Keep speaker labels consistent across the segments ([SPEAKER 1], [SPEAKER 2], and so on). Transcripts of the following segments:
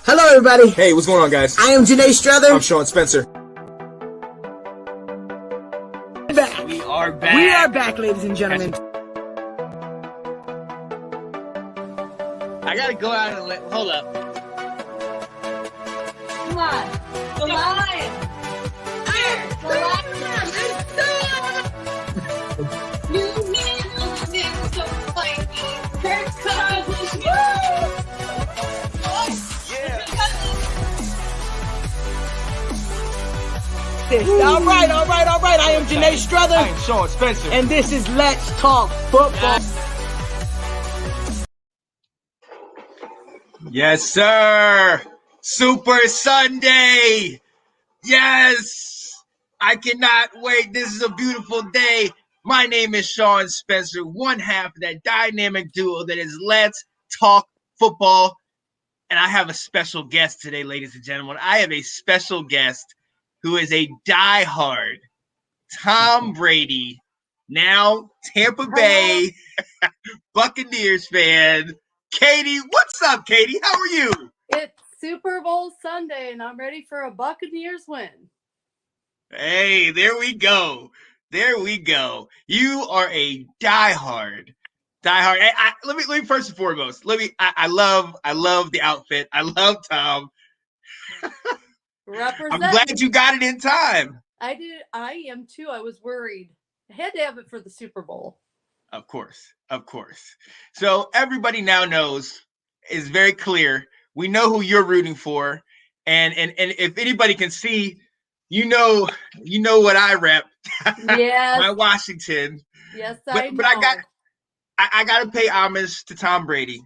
[SPEAKER 1] Hello, everybody.
[SPEAKER 2] Hey, what's going on, guys?
[SPEAKER 1] I am Janae Strother.
[SPEAKER 2] I'm Sean Spencer.
[SPEAKER 1] Back.
[SPEAKER 3] We are back.
[SPEAKER 1] We are back, ladies and gentlemen.
[SPEAKER 3] I gotta go out and hold up.
[SPEAKER 4] Come on. The lion. The lion. New man on it, so like Kirk Cousins.
[SPEAKER 1] All right. I am Janae Strother.
[SPEAKER 2] I am Sean Spencer.
[SPEAKER 1] And this is Let's Talk Football.
[SPEAKER 3] Yes, sir. Super Sunday. Yes. I cannot wait. This is a beautiful day. My name is Sean Spencer, one half of that dynamic duo that is Let's Talk Football. And I have a special guest today, ladies and gentlemen. I have a special guest who is a diehard Tom Brady, now Tampa Bay Buccaneers fan. Katie, what's up, Katie? How are you?
[SPEAKER 5] It's Super Bowl Sunday, and I'm ready for a Buccaneers win.
[SPEAKER 3] Hey, there we go. There we go. You are a diehard. Let me first and foremost. I love the outfit. I love Tom.
[SPEAKER 5] Represent.
[SPEAKER 3] I'm glad you got it in time.
[SPEAKER 5] I did. I am too. I was worried. I had to have it for the Super Bowl.
[SPEAKER 3] Of course. So everybody now knows, is very clear. We know who you're rooting for, and if anybody can see, you know what I rep.
[SPEAKER 5] Yes.
[SPEAKER 3] My Washington.
[SPEAKER 5] Yes,
[SPEAKER 3] But I got to pay homage to Tom Brady.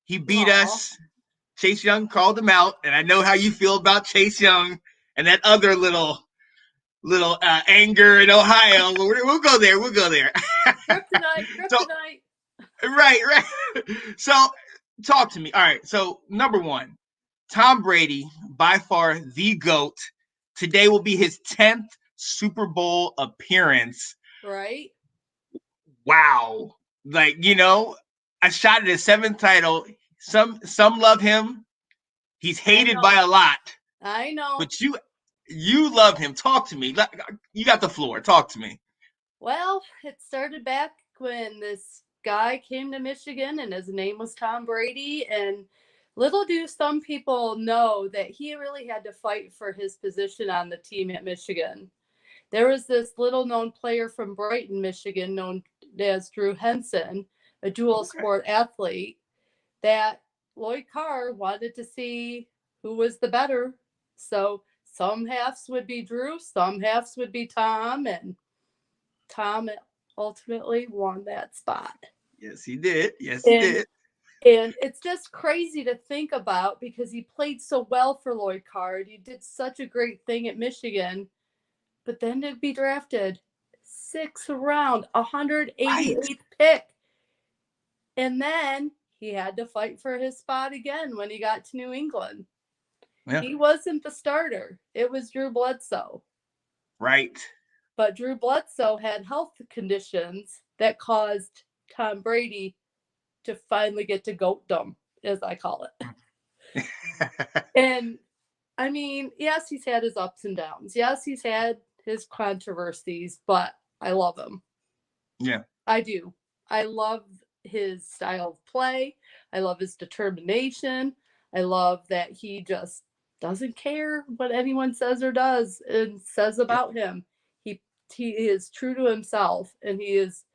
[SPEAKER 3] He beat us. Chase Young called him out, and I know how you feel about Chase Young and that other little anger in Ohio. We'll go there.
[SPEAKER 5] Kryptonite.
[SPEAKER 3] Right. So talk to me. All right. So number one, Tom Brady, by far the GOAT. Today will be his 10th Super Bowl appearance.
[SPEAKER 5] Right.
[SPEAKER 3] Wow. Like, I shot at his 7th title. Some love him. He's hated by a lot.
[SPEAKER 5] I know.
[SPEAKER 3] But you love him. Talk to me. You got the floor. Talk to me.
[SPEAKER 5] Well, it started back when this guy came to Michigan, and his name was Tom Brady. And little do some people know that he really had to fight for his position on the team at Michigan. There was this little-known player from Brighton, Michigan, known as Drew Henson, a dual sport athlete, that Lloyd Carr wanted to see who was the better. So some halves would be Drew, some halves would be Tom, and Tom ultimately won that spot.
[SPEAKER 3] Yes, he did. He did.
[SPEAKER 5] And it's just crazy to think about because he played so well for Lloyd Carr. He did such a great thing at Michigan, but then to be drafted 6th round, 188th pick. And then he had to fight for his spot again when he got to New England. Yeah. He wasn't the starter. It was Drew Bledsoe.
[SPEAKER 3] Right.
[SPEAKER 5] But Drew Bledsoe had health conditions that caused Tom Brady to finally get to goatdom, as I call it. And, I mean, yes, he's had his ups and downs. Yes, he's had his controversies, but I love him.
[SPEAKER 3] Yeah.
[SPEAKER 5] I do. I love his style of play. I love his determination. I love that he just doesn't care what anyone says or does and says about him. He is true to himself, and he has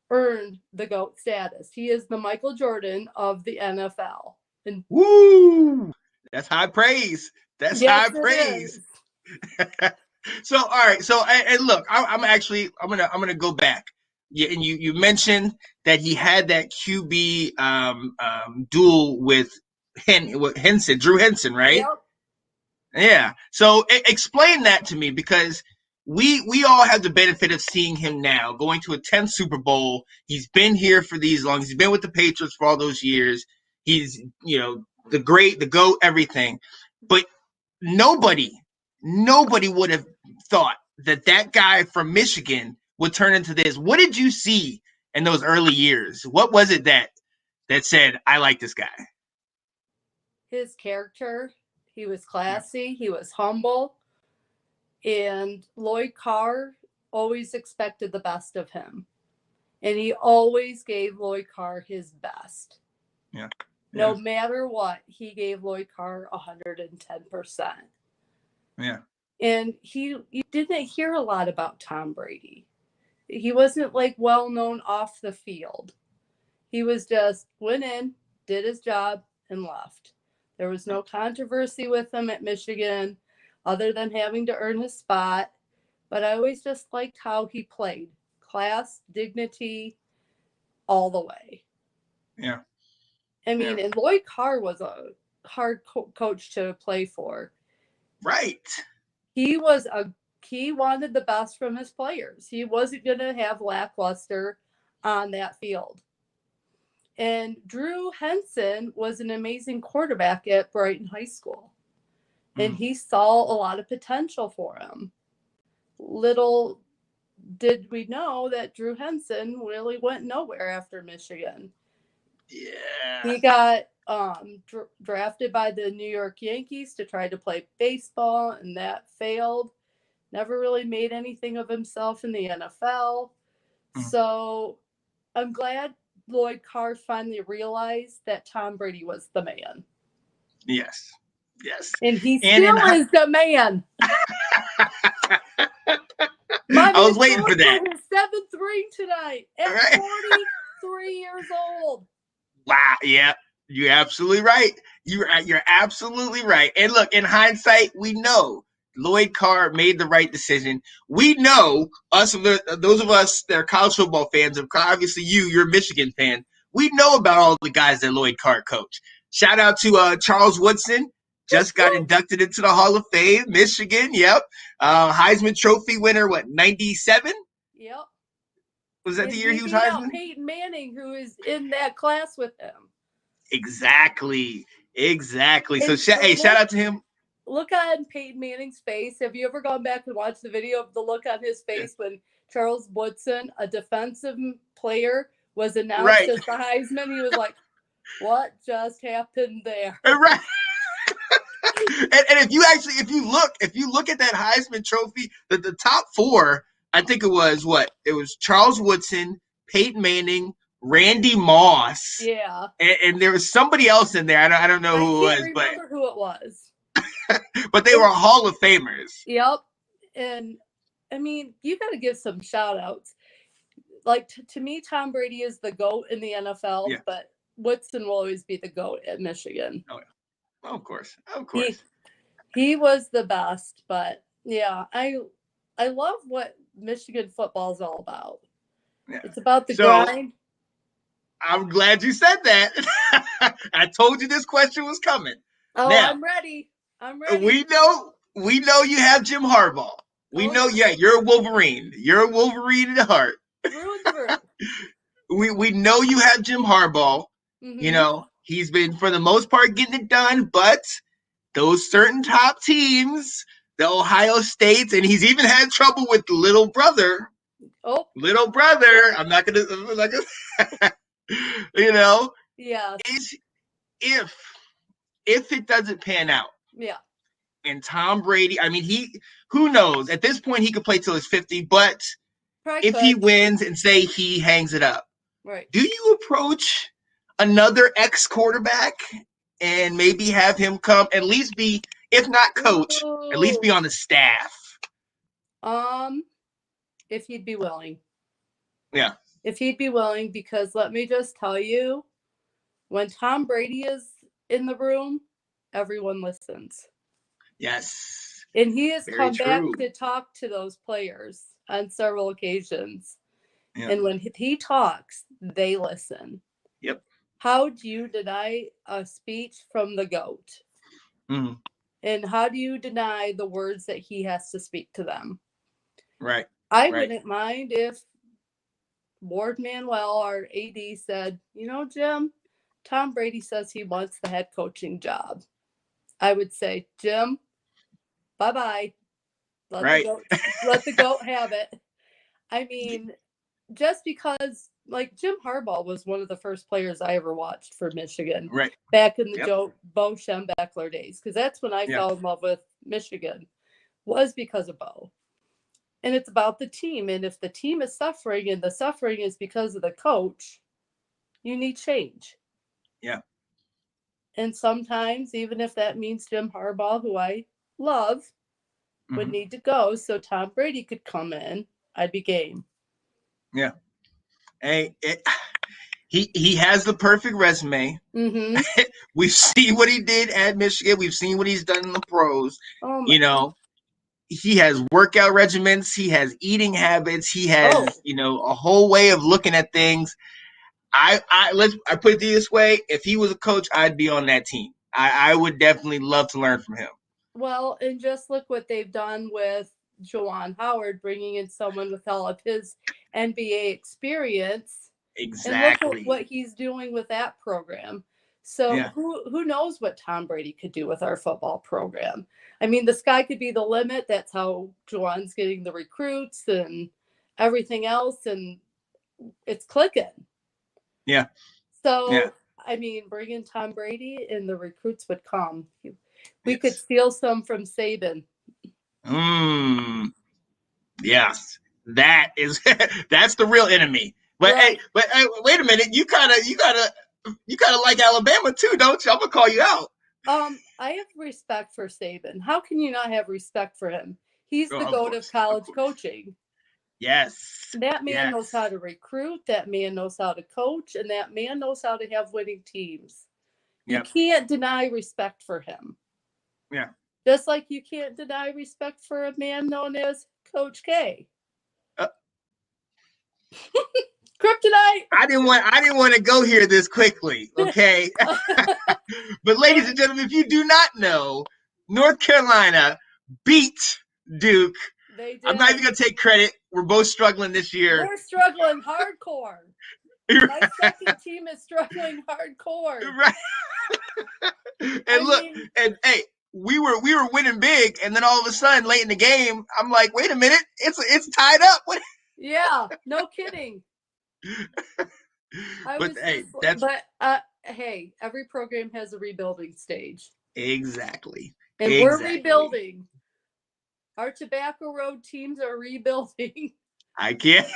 [SPEAKER 5] earned the GOAT status. He is the Michael Jordan of the NFL. And
[SPEAKER 3] woo! That's high praise. That's high praise. So all right. So and look, I'm gonna go back. Yeah, and you mentioned that he had that QB duel with Henson, Drew Henson, right?
[SPEAKER 5] Yep.
[SPEAKER 3] Yeah. So explain that to me, because we all have the benefit of seeing him now going to a 10th Super Bowl. He's been here for these long. He's been with the Patriots for all those years. He's, the great, the GOAT, everything. But nobody would have thought that guy from Michigan would turn into this. What did you see in those early years? What was it that said, I like this guy?
[SPEAKER 5] his character. He was classy. He was humble. And Lloyd Carr always expected the best of him. And he always gave Lloyd Carr his best.
[SPEAKER 3] Yeah.
[SPEAKER 5] No matter what, he gave Lloyd Carr 110%.
[SPEAKER 3] Yeah.
[SPEAKER 5] And you didn't hear a lot about Tom Brady. He wasn't like well known off the field. He was just went in, did his job, and left. There was no controversy with him at Michigan other than having to earn his spot. But I always just liked how he played. Class, dignity, all the way.
[SPEAKER 3] Yeah.
[SPEAKER 5] I mean, and Lloyd Carr was a hard coach to play for.
[SPEAKER 3] Right.
[SPEAKER 5] He wanted the best from his players. He wasn't going to have lackluster on that field. And Drew Henson was an amazing quarterback at Brighton High School. And he saw a lot of potential for him. Little did we know that Drew Henson really went nowhere after Michigan.
[SPEAKER 3] Yeah.
[SPEAKER 5] He got drafted by the New York Yankees to try to play baseball, and that failed. Never really made anything of himself in the NFL. So I'm glad Lloyd Carr finally realized that Tom Brady was the man.
[SPEAKER 3] Yes. Yes.
[SPEAKER 5] And he still is the man.
[SPEAKER 3] I was waiting for that.
[SPEAKER 5] His 7th ring tonight at 43 years old.
[SPEAKER 3] Wow. Yeah. You're absolutely right. You're absolutely right. And look, in hindsight, we know Lloyd Carr made the right decision. We know those of us that are college football fans, obviously you're a Michigan fan. We know about all the guys that Lloyd Carr coached. Shout out to Charles Woodson, just got inducted into the Hall of Fame, Michigan. Yep. Heisman Trophy winner, 97?
[SPEAKER 5] Yep.
[SPEAKER 3] Was that the year he was Heisman?
[SPEAKER 5] Peyton Manning, who is in that class with him.
[SPEAKER 3] Exactly. So, shout out to him.
[SPEAKER 5] Look on Peyton Manning's face. Have you ever gone back and watched the video of the look on his face when Charles Woodson, a defensive player, was announced as the Heisman? He was like, "What just happened there?"
[SPEAKER 3] Right. And if you look at that Heisman Trophy, the top 4, I think it was Charles Woodson, Peyton Manning, Randy Moss.
[SPEAKER 5] Yeah.
[SPEAKER 3] And there was somebody else in there. I don't know who it was.
[SPEAKER 5] I can't remember who it was.
[SPEAKER 3] But they were Hall of Famers.
[SPEAKER 5] Yep. And, I mean, you got to give some shout-outs. Like, to me, Tom Brady is the GOAT in the NFL, but Woodson will always be the GOAT at Michigan.
[SPEAKER 3] Oh, yeah. Of course.
[SPEAKER 5] He was the best. But, yeah, I love what Michigan football is all about. Yeah. It's about the grind.
[SPEAKER 3] I'm glad you said that. I told you this question was coming.
[SPEAKER 5] Oh, now, I'm ready.
[SPEAKER 3] We know you have Jim Harbaugh. We know, you're a Wolverine. You're a Wolverine at heart. We know you have Jim Harbaugh. Mm-hmm. You know, he's been, for the most part, getting it done, but those certain top teams, the Ohio States, and he's even had trouble with little brother.
[SPEAKER 5] Oh.
[SPEAKER 3] Little brother. I'm not gonna you know.
[SPEAKER 5] Yeah.
[SPEAKER 3] If it doesn't pan out.
[SPEAKER 5] Yeah.
[SPEAKER 3] And Tom Brady, I mean, who knows? At this point, he could play till he's 50, but if he wins and say he hangs it up,
[SPEAKER 5] right?
[SPEAKER 3] Do you approach another ex-quarterback and maybe have him come, at least be, if not coach, at least be on the staff?
[SPEAKER 5] If he'd be willing.
[SPEAKER 3] Yeah.
[SPEAKER 5] If he'd be willing, because let me just tell you, when Tom Brady is in the room, everyone listens.
[SPEAKER 3] Yes.
[SPEAKER 5] And he has come back to talk to those players on several occasions. Yeah. And when he talks, they listen.
[SPEAKER 3] Yep.
[SPEAKER 5] How do you deny a speech from the GOAT?
[SPEAKER 3] Mm-hmm.
[SPEAKER 5] And how do you deny the words that he has to speak to them?
[SPEAKER 3] Right.
[SPEAKER 5] I wouldn't mind if Ward Manuel, our AD, said, Jim, Tom Brady says he wants the head coaching job. I would say, Jim, bye-bye. Let the GOAT have it. I mean, just because like Jim Harbaugh was one of the first players I ever watched for Michigan
[SPEAKER 3] Right.
[SPEAKER 5] back in the
[SPEAKER 3] Yep.
[SPEAKER 5] Bo Schembechler days, because that's when I
[SPEAKER 3] Yeah.
[SPEAKER 5] fell in love with Michigan, was because of Bo. And it's about the team. And if the team is suffering and the suffering is because of the coach, you need change.
[SPEAKER 3] Yeah.
[SPEAKER 5] And sometimes, even if that means Jim Harbaugh, who I love, would
[SPEAKER 3] Mhm.
[SPEAKER 5] need to go so Tom Brady could come in, I'd be game.
[SPEAKER 3] Yeah. Hey, he has the perfect resume.
[SPEAKER 5] Mm-hmm.
[SPEAKER 3] We've seen what he did at Michigan. We've seen what he's done in the pros.
[SPEAKER 5] Oh my.
[SPEAKER 3] You know, he has workout regimens. He has eating habits. He has, a whole way of looking at things. I put it this way: if he was a coach, I'd be on that team. I would definitely love to learn from him.
[SPEAKER 5] Well, and just look what they've done with Juwan Howard, bringing in someone with all of his NBA experience.
[SPEAKER 3] Exactly.
[SPEAKER 5] And look what he's doing with that program. So
[SPEAKER 3] Yeah.
[SPEAKER 5] who knows what Tom Brady could do with our football program? I mean, the sky could be the limit. That's how Juwan's getting the recruits and everything else, and it's clicking.
[SPEAKER 3] Yeah.
[SPEAKER 5] So,
[SPEAKER 3] Yeah.
[SPEAKER 5] I mean, bring in Tom Brady and the recruits would come. We could
[SPEAKER 3] Yes.
[SPEAKER 5] steal some from Saban.
[SPEAKER 3] Yes. That's the real enemy. But
[SPEAKER 5] Right.
[SPEAKER 3] hey, wait a minute. You gotta like Alabama too, don't you? I'm gonna call you out.
[SPEAKER 5] I have respect for Saban. How can you not have respect for him? He's the
[SPEAKER 3] Of
[SPEAKER 5] goat
[SPEAKER 3] course,
[SPEAKER 5] of college
[SPEAKER 3] course.
[SPEAKER 5] coaching.
[SPEAKER 3] Yes.
[SPEAKER 5] That man
[SPEAKER 3] Yes.
[SPEAKER 5] knows how to recruit, that man knows how to coach, and that man knows how to have winning teams. You
[SPEAKER 3] Yep.
[SPEAKER 5] can't deny respect for him.
[SPEAKER 3] Yeah.
[SPEAKER 5] Just like you can't deny respect for a man known as Coach K. Kryptonite.
[SPEAKER 3] I didn't want to go here this quickly, okay? But ladies and gentlemen, if you do not know, North Carolina beat Duke.
[SPEAKER 5] They did.
[SPEAKER 3] I'm not even gonna take credit. We're both struggling this year.
[SPEAKER 5] We're struggling hardcore. My second team is struggling hardcore.
[SPEAKER 3] Right. And hey, we were winning big, and then all of a sudden, late in the game, I'm like, wait a minute, it's tied up. What?
[SPEAKER 5] Yeah, no kidding. Hey, every program has a rebuilding stage.
[SPEAKER 3] Exactly.
[SPEAKER 5] And we're rebuilding. Our Tobacco Road teams are rebuilding.
[SPEAKER 3] I can't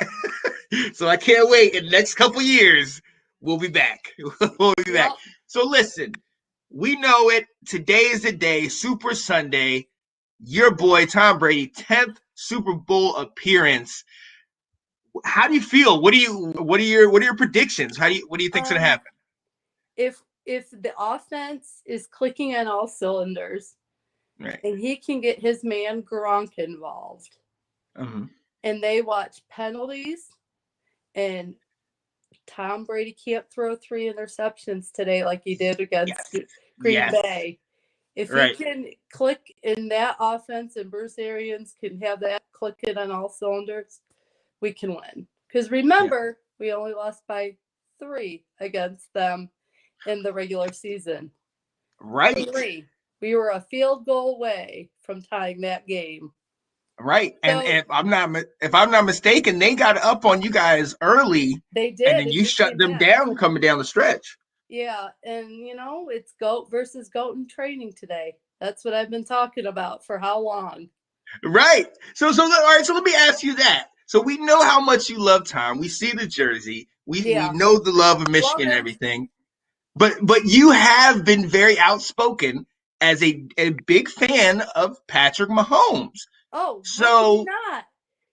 [SPEAKER 3] wait. In the next couple years, we'll be back. We'll be back. So listen, we know it. Today is the day, Super Sunday. Your boy Tom Brady, 10th Super Bowl appearance. How do you feel? What are your predictions? What do you think's gonna happen?
[SPEAKER 5] If the offense is clicking on all cylinders,
[SPEAKER 3] right,
[SPEAKER 5] and he can get his man Gronk involved, and they watch penalties, and Tom Brady can't throw 3 interceptions today like he did against Green Bay. If he can click in that offense and Bruce Arians can have that clicking on all cylinders, we can win. Because remember, we only lost by 3 against them in the regular season.
[SPEAKER 3] Right.
[SPEAKER 5] 3. We were a field goal away from tying that game.
[SPEAKER 3] Right. And if I'm not mistaken, they got up on you guys early.
[SPEAKER 5] They did.
[SPEAKER 3] And then you shut them down coming down the stretch.
[SPEAKER 5] Yeah. And, it's GOAT versus GOAT in training today. That's what I've been talking about for how long?
[SPEAKER 3] Right. So all right. So let me ask you that. So we know how much you love Tom. We see the jersey. We know the love of Michigan and everything. But you have been very outspoken as a big fan of Patrick Mahomes.
[SPEAKER 5] Oh,
[SPEAKER 3] so
[SPEAKER 5] not.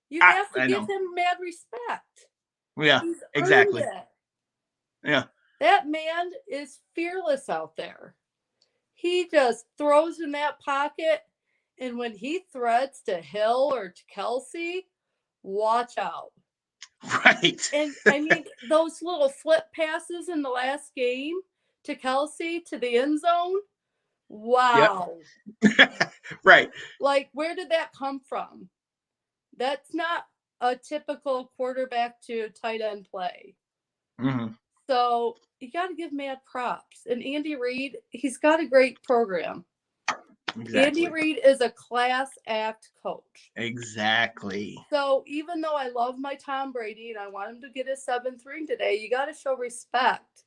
[SPEAKER 5] You have to give him mad respect.
[SPEAKER 3] Yeah,
[SPEAKER 5] He's
[SPEAKER 3] exactly.
[SPEAKER 5] earned it.
[SPEAKER 3] Yeah.
[SPEAKER 5] That man is fearless out there. He just throws in that pocket, and when he threads to Hill or to Kelsey, watch out.
[SPEAKER 3] Right.
[SPEAKER 5] And I mean, those little flip passes in the last game to Kelsey to the end zone. Wow.
[SPEAKER 3] Yep. Right.
[SPEAKER 5] Like, where did that come from? That's not a typical quarterback to tight end play. So you got to give mad props. And Andy Reid, he's got a great program. Andy Reid is a class act coach.
[SPEAKER 3] Exactly.
[SPEAKER 5] So even though I love my Tom Brady and I want him to get his 7th ring today, you got to show respect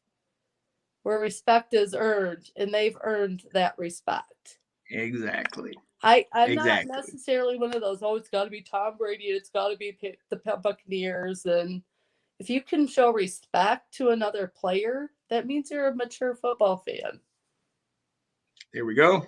[SPEAKER 5] where respect is earned, and they've earned that respect.
[SPEAKER 3] Exactly.
[SPEAKER 5] I'm not necessarily one of those, it's got to be Tom Brady, it's got to be the Buccaneers. And if you can show respect to another player, that means you're a mature football fan.
[SPEAKER 3] There we go.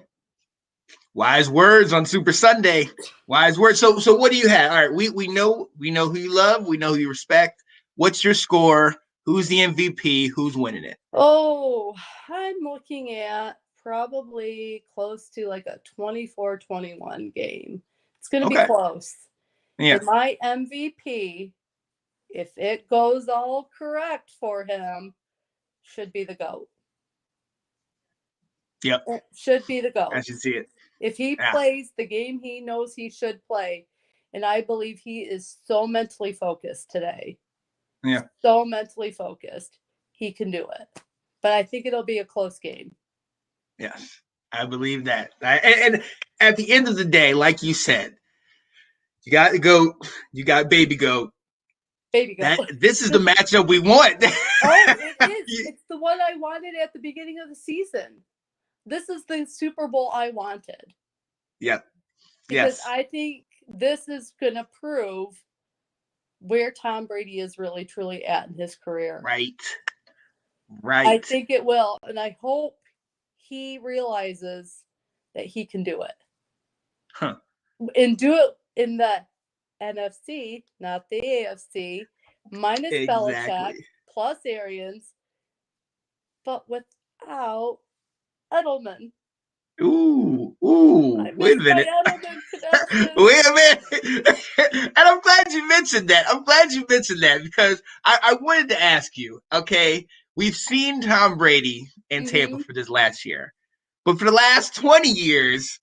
[SPEAKER 3] Wise words on Super Sunday. Wise words. So what do you have? All right, we know who you love, we know who you respect. What's your score? Who's the MVP? Who's winning it?
[SPEAKER 5] Oh, I'm looking at probably close to like a 24-21 game. It's going to be close.
[SPEAKER 3] Yeah.
[SPEAKER 5] And my MVP, if it goes all correct for him, should be the GOAT.
[SPEAKER 3] Yep.
[SPEAKER 5] It should be the GOAT.
[SPEAKER 3] I should see it.
[SPEAKER 5] If he plays the game he knows he should play, and I believe he is so mentally focused today.
[SPEAKER 3] Yeah.
[SPEAKER 5] So mentally focused, he can do it. But I think it'll be a close game.
[SPEAKER 3] Yes, I believe that. And at the end of the day, like you said, you got the GOAT, you got baby GOAT.
[SPEAKER 5] Baby GOAT.
[SPEAKER 3] This is the matchup we want.
[SPEAKER 5] It is. It's the one I wanted at the beginning of the season. This is the Super Bowl I wanted.
[SPEAKER 3] Yeah.
[SPEAKER 5] Because I think this is going to prove where Tom Brady is really, truly at in his career.
[SPEAKER 3] Right.
[SPEAKER 5] I think it will. And I hope he realizes that he can do it.
[SPEAKER 3] Huh.
[SPEAKER 5] And do it in the NFC, not the AFC, minus Belichick, plus Arians, but without Edelman.
[SPEAKER 3] Ooh, wait a minute.
[SPEAKER 5] Wait
[SPEAKER 3] a minute. And I'm glad you mentioned that. Because I wanted to ask you, okay, we've seen Tom Brady in Tampa for this last year, but for the last 20 years,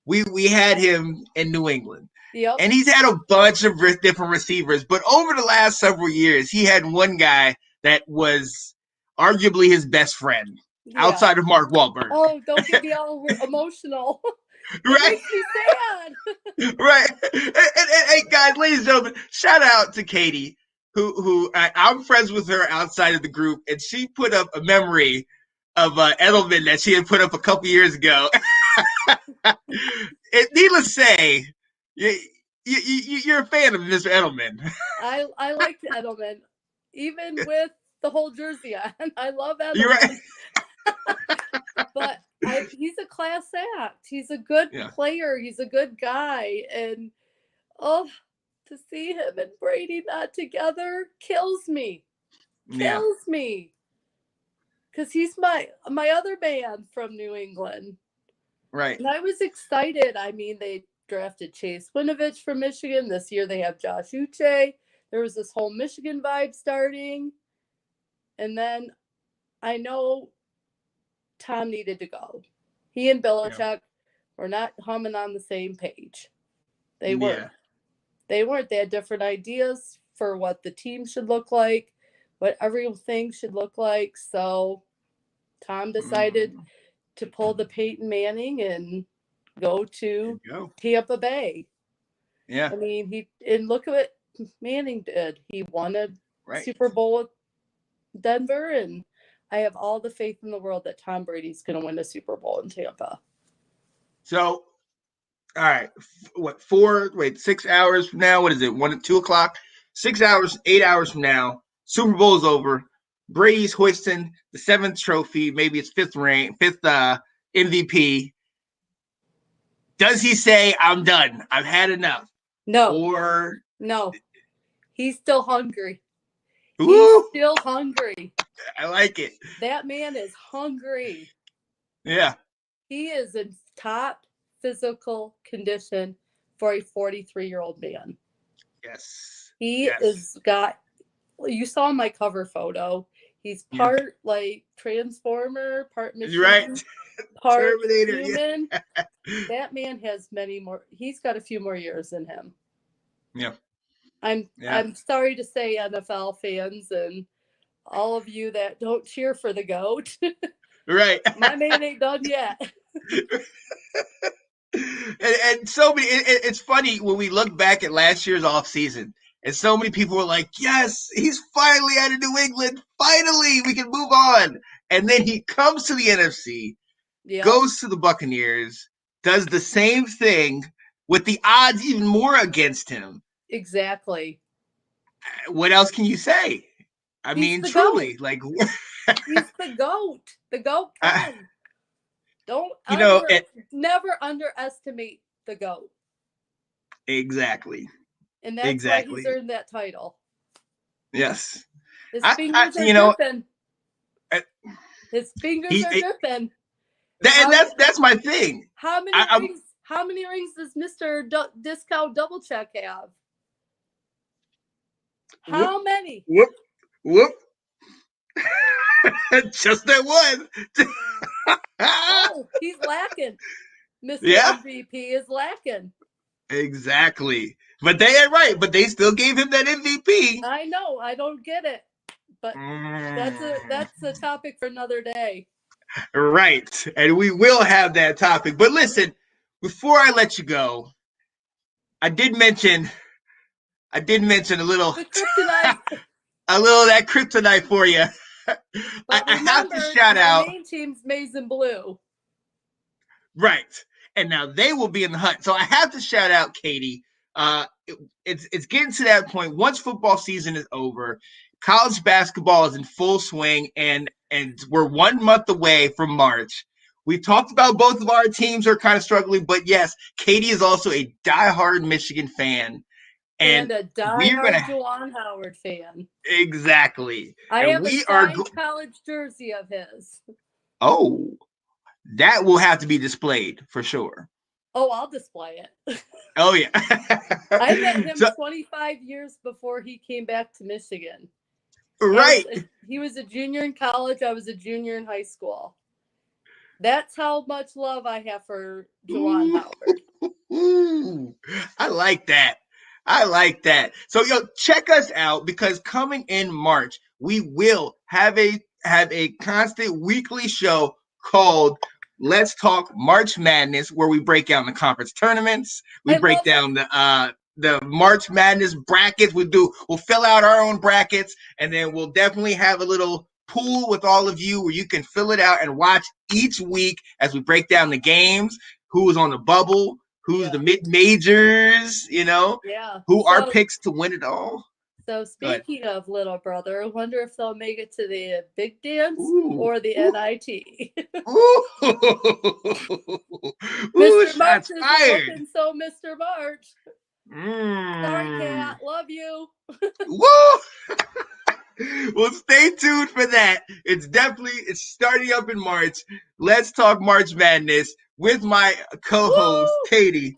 [SPEAKER 3] we had him in New England.
[SPEAKER 5] Yep.
[SPEAKER 3] And he's had a bunch of different receivers, but over the last several years, he had one guy that was arguably his best friend. Yeah. Outside of Mark Wahlberg.
[SPEAKER 5] Oh, don't get me all emotional.
[SPEAKER 3] Right?
[SPEAKER 5] It makes me sad.
[SPEAKER 3] Right. And guys, ladies and gentlemen, shout out to Katie, who I'm friends with her outside of the group, and she put up a memory of Edelman that she had put up a couple years ago. Needless to say, you're a fan of Mr. Edelman.
[SPEAKER 5] I liked Edelman, even with the whole jersey on. I love Edelman.
[SPEAKER 3] You're right.
[SPEAKER 5] But he's a class act. He's a good player. He's a good guy. And, to see him and Brady not together kills me. Kills me. Because he's my other man from New England.
[SPEAKER 3] Right.
[SPEAKER 5] And I was excited. I mean, they drafted Chase Winovich from Michigan. This year they have Josh Uche. There was this whole Michigan vibe starting. And then I know Tom needed to go. He and Belichick were not humming on the same page. They weren't. Yeah. They weren't. They had different ideas for what the team should look like, what everything should look like. So Tom decided to pull the Peyton Manning and go to Tampa Bay.
[SPEAKER 3] Yeah.
[SPEAKER 5] I mean, look at what Manning did. He won a Super Bowl with Denver, and I have all the faith in the world that Tom Brady's going to win the Super Bowl in Tampa.
[SPEAKER 3] So, all right, 6 hours from now? What is it? 2 o'clock? 6 hours, 8 hours from now, Super Bowl's over. Brady's hoisting the 7th trophy, maybe it's 5th MVP. Does he say, I'm done, I've had enough?
[SPEAKER 5] No. No. He's still hungry.
[SPEAKER 3] He's
[SPEAKER 5] still hungry.
[SPEAKER 3] I like it.
[SPEAKER 5] That man is hungry.
[SPEAKER 3] Yeah.
[SPEAKER 5] He is in top physical condition for a 43-year-old man.
[SPEAKER 3] Yes.
[SPEAKER 5] He is you saw my cover photo. He's part like Transformer, part machine, part Terminator, human. Yeah. That man has he's got a few more years in him.
[SPEAKER 3] Yeah.
[SPEAKER 5] I'm sorry to say, NFL fans and all of you that don't cheer for the GOAT.
[SPEAKER 3] Right.
[SPEAKER 5] My man ain't done yet.
[SPEAKER 3] And so many. It's funny when we look back at last year's offseason, and so many people were like, "Yes, he's finally out of New England. Finally, we can move on." And then he comes to the NFC,
[SPEAKER 5] Yep.
[SPEAKER 3] goes to the Buccaneers, does the same thing with the odds even more against him.
[SPEAKER 5] Exactly.
[SPEAKER 3] What else can you say? I
[SPEAKER 5] He's
[SPEAKER 3] mean,
[SPEAKER 5] the
[SPEAKER 3] truly,
[SPEAKER 5] GOAT.
[SPEAKER 3] like,
[SPEAKER 5] He's the GOAT. The GOAT can. Don't
[SPEAKER 3] you know,
[SPEAKER 5] never underestimate the GOAT.
[SPEAKER 3] exactly,
[SPEAKER 5] And that's why he's
[SPEAKER 3] exactly.
[SPEAKER 5] earned that title.
[SPEAKER 3] Yes,
[SPEAKER 5] His fingers are
[SPEAKER 3] you know,
[SPEAKER 5] dripping. His fingers are dripping.
[SPEAKER 3] And that's my thing.
[SPEAKER 5] How many rings does Mr. Discount Double Check have? How many?
[SPEAKER 3] Whoop. Just that one.
[SPEAKER 5] Oh, he's lacking. Mr.
[SPEAKER 3] Yeah.
[SPEAKER 5] MVP is lacking.
[SPEAKER 3] Exactly. But they ain't right. But they still gave him that MVP.
[SPEAKER 5] I know. I don't get it. But that's a topic for another day.
[SPEAKER 3] Right. And we will have that topic. But listen, before I let you go, I did mention a little
[SPEAKER 5] The kryptonite.
[SPEAKER 3] a little of that kryptonite for you.
[SPEAKER 5] But
[SPEAKER 3] I have to shout
[SPEAKER 5] my
[SPEAKER 3] out.
[SPEAKER 5] main team's maize and blue.
[SPEAKER 3] Right. And now they will be in the hunt. So I have to shout out Katie. It's getting to that point. Once football season is over, college basketball is in full swing, and we're 1 month away from March. We talked about both of our teams are kind of struggling, but yes, Katie is also a diehard Michigan fan.
[SPEAKER 5] And a diehard Juwan Howard fan.
[SPEAKER 3] Exactly.
[SPEAKER 5] I have a signed college jersey of his.
[SPEAKER 3] Oh, that will have to be displayed for sure.
[SPEAKER 5] Oh, I'll display it.
[SPEAKER 3] Oh, yeah.
[SPEAKER 5] I met him 25 years before he came back to Michigan.
[SPEAKER 3] Right.
[SPEAKER 5] He was a junior in college. I was a junior in high school. That's how much love I have for Juwan Howard.
[SPEAKER 3] Ooh, I like that. So, check us out, because coming in March, we will have a constant weekly show called Let's Talk March Madness, where we break down the conference tournaments. We break down the March Madness brackets. We'll fill out our own brackets, and then we'll definitely have a little pool with all of you where you can fill it out and watch each week as we break down the games, who's on the bubble, who's the mid-majors, who are picks to win it all.
[SPEAKER 5] So speaking of little brother, I wonder if they'll make it to the big dance or the NIT. Mr. March is looking so Mr. March. Sorry, Cat. Love you.
[SPEAKER 3] Woo! Well, stay tuned for that. It's starting up in March. Let's talk March Madness with my co-host, Katie.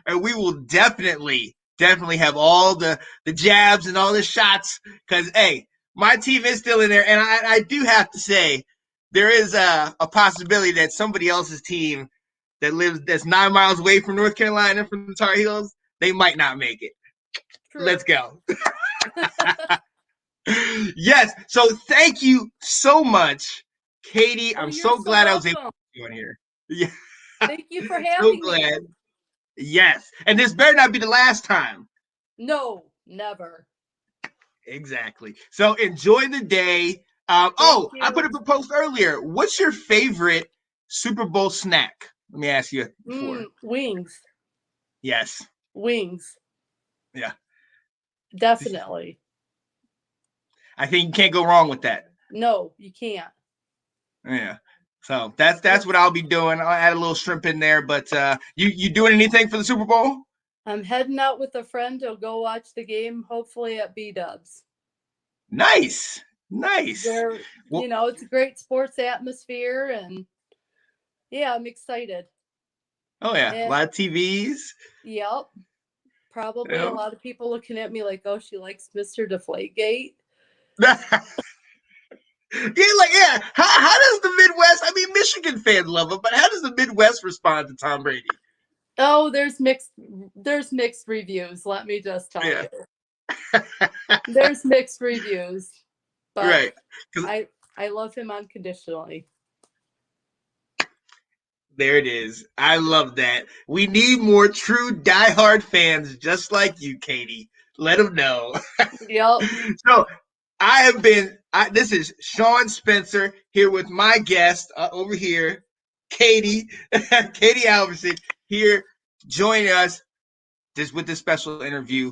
[SPEAKER 3] And we will definitely have all the jabs and all the shots, because, hey, my team is still in there. And I do have to say, there is a possibility that somebody else's team that's 9 miles away from North Carolina, from the Tar Heels, they might not make it. True. Let's go. Yes. So thank you so much, Katie. I'm so glad I was able to be on here. Yeah.
[SPEAKER 5] Thank you for having me.
[SPEAKER 3] Yes. And this better not be the last time.
[SPEAKER 5] No, never.
[SPEAKER 3] Exactly. So enjoy the day. I put up a post earlier. What's your favorite Super Bowl snack? Let me ask you before.
[SPEAKER 5] Wings.
[SPEAKER 3] Yes.
[SPEAKER 5] Wings.
[SPEAKER 3] Yeah.
[SPEAKER 5] Definitely.
[SPEAKER 3] I think you can't go wrong with that.
[SPEAKER 5] No, you can't.
[SPEAKER 3] Yeah. So that's what I'll be doing. I'll add a little shrimp in there. But you doing anything for the Super Bowl?
[SPEAKER 5] I'm heading out with a friend to go watch the game, hopefully at B-Dubs.
[SPEAKER 3] Nice.
[SPEAKER 5] Where, it's a great sports atmosphere, and yeah, I'm excited.
[SPEAKER 3] Oh yeah, a lot of TVs.
[SPEAKER 5] Yep. Probably a lot of people looking at me like, oh, she likes Mr. Deflategate.
[SPEAKER 3] Yeah. How does the Midwest? I mean, Michigan fans love him, but how does the Midwest respond to Tom Brady?
[SPEAKER 5] Oh, there's mixed reviews. Let me just tell you. There's mixed reviews, but I love him unconditionally.
[SPEAKER 3] There it is. I love that. We need more true diehard fans just like you, Katie. Let them know.
[SPEAKER 5] Yep.
[SPEAKER 3] So I have been. This is Sean Spencer here with my guest over here, Katie, Katie Alverson here joining us with this special interview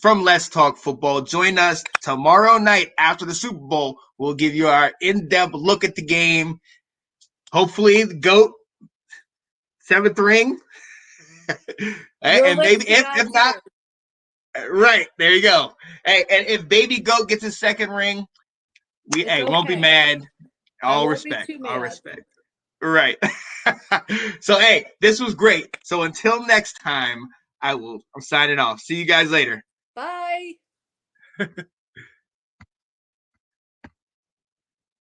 [SPEAKER 3] from Let's Talk Football. Join us tomorrow night after the Super Bowl. We'll give you our in-depth look at the game. Hopefully, the GOAT seventh ring,
[SPEAKER 5] Your
[SPEAKER 3] and
[SPEAKER 5] lips
[SPEAKER 3] maybe
[SPEAKER 5] to
[SPEAKER 3] if
[SPEAKER 5] God's
[SPEAKER 3] not,
[SPEAKER 5] ears.
[SPEAKER 3] right there you go. Hey, and if Baby GOAT gets his second ring,
[SPEAKER 5] It's
[SPEAKER 3] won't be
[SPEAKER 5] okay.
[SPEAKER 3] mad.
[SPEAKER 5] I
[SPEAKER 3] All
[SPEAKER 5] won't be
[SPEAKER 3] respect,
[SPEAKER 5] too
[SPEAKER 3] all
[SPEAKER 5] mad.
[SPEAKER 3] respect. Right. So hey, this was great. So until next time, I'm signing off. See you guys later.
[SPEAKER 5] Bye.